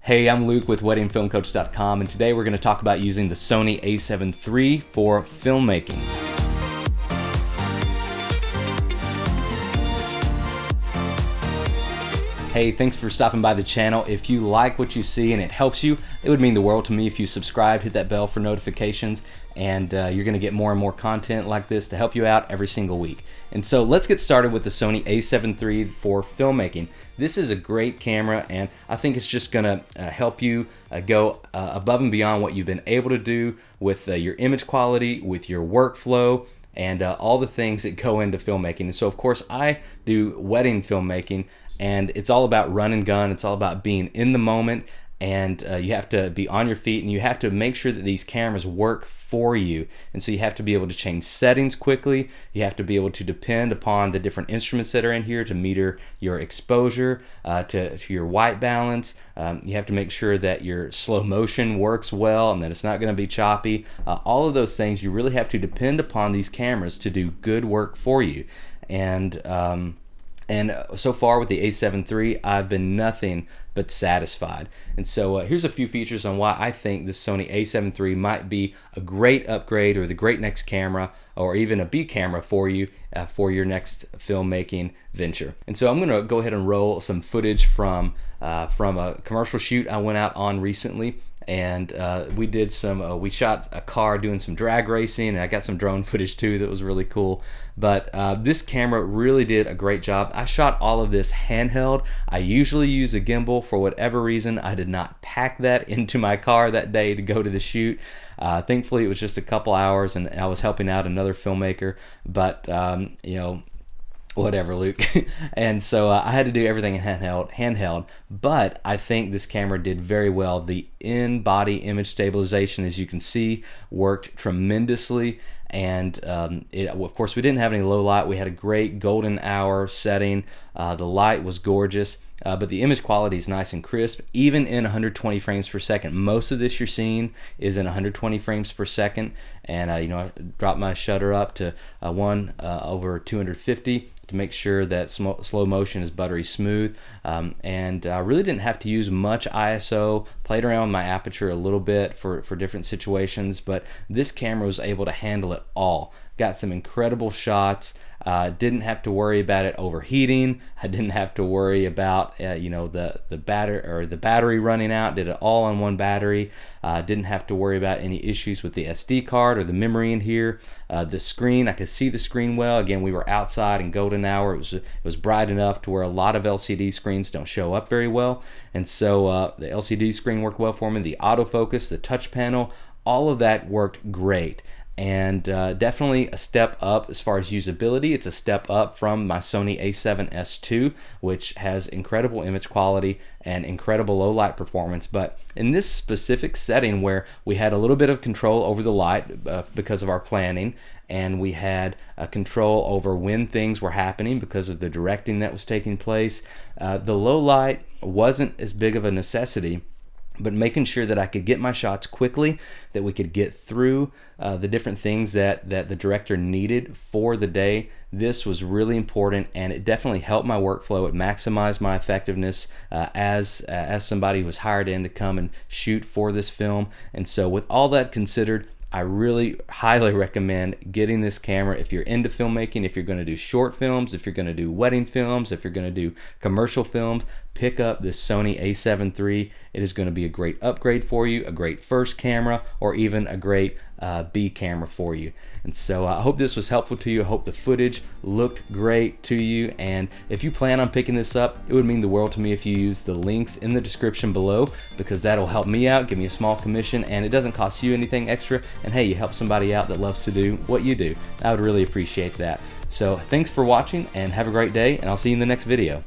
Hey, I'm Luke with weddingfilmcoach.com, and today we're going to talk about using the Sony A7 III for filmmaking. Hey, thanks for stopping by the channel. If you like what you see and it helps you, it would mean the world to me if you subscribe, hit that bell for notifications, and you're going to get more and more content like this to help you out every single week. And so let's get started with the Sony A7 III for filmmaking. This is a great camera, and I think it's just going to help you go above and beyond what you've been able to do with your image quality, with your workflow, and all the things that go into filmmaking. And so, of course, I do wedding filmmaking, and it's all about run and gun. It's all about being in the moment, and you have to be on your feet, and you have to make sure that these cameras work for you. And so you have to be able to change settings quickly. You have to be able to depend upon the different instruments that are in here to meter your exposure, to your white balance. You have to make sure that your slow motion works well and that it's not going to be choppy. All of those things, you really have to depend upon these cameras to do good work for you. And so far with the A7 III, I've been nothing but satisfied. And so here's a few features on why I think the Sony A7 III might be a great upgrade or the great next camera, or even a B camera for you for your next filmmaking venture. And so I'm going to go ahead and roll some footage from a commercial shoot I went out on recently. And we shot a car doing some drag racing, and I got some drone footage too that was really cool. But this camera really did a great job. I shot all of this handheld. I usually use a gimbal. For whatever reason, I did not pack that into my car that day to go to the shoot. Thankfully, it was just a couple hours, and I was helping out another filmmaker. But whatever, Luke. And so I had to do everything in handheld, but I think this camera did very well. The in-body image stabilization, as you can see, worked tremendously. And of course, we didn't have any low light. We had a great golden hour setting. The light was gorgeous, but the image quality is nice and crisp, even in 120 frames per second. Most of this you're seeing is in 120 frames per second. And I dropped my shutter up to 1/250 to make sure that slow motion is buttery smooth. And I really didn't have to use much ISO. Played around with my aperture a little bit for different situations, but this camera was able to handle it all. Got some incredible shots. Didn't have to worry about it overheating. I didn't have to worry about the battery running out. Did it all on one battery. Didn't have to worry about any issues with the SD card or the memory in here. The screen, I could see the screen well. Again, we were outside in golden hour. It was bright enough to where a lot of LCD screens don't show up very well, and so the LCD screen worked well for me. The autofocus, the touch panel, all of that worked great. And definitely a step up as far as usability. It's a step up from my Sony A7S II, which has incredible image quality and incredible low light performance. But in this specific setting where we had a little bit of control over the light because of our planning, and we had control over when things were happening because of the directing that was taking place, the low light wasn't as big of a necessity. But making sure that I could get my shots quickly, that we could get through the different things that the director needed for the day, this was really important, and it definitely helped my workflow. It maximized my effectiveness as somebody who was hired in to come and shoot for this film. And so with all that considered, I really highly recommend getting this camera if you're into filmmaking, if you're going to do short films, if you're going to do wedding films, if you're going to do commercial films. Pick up this Sony A7 III. It is going to be a great upgrade for you, a great first camera, or even a great B camera for you. And so I hope this was helpful to you. I hope the footage looked great to you. And if you plan on picking this up, it would mean the world to me if you use the links in the description below, because that'll help me out, give me a small commission, and it doesn't cost you anything extra. And hey, you help somebody out that loves to do what you do. I would really appreciate that. So thanks for watching, and have a great day, and I'll see you in the next video.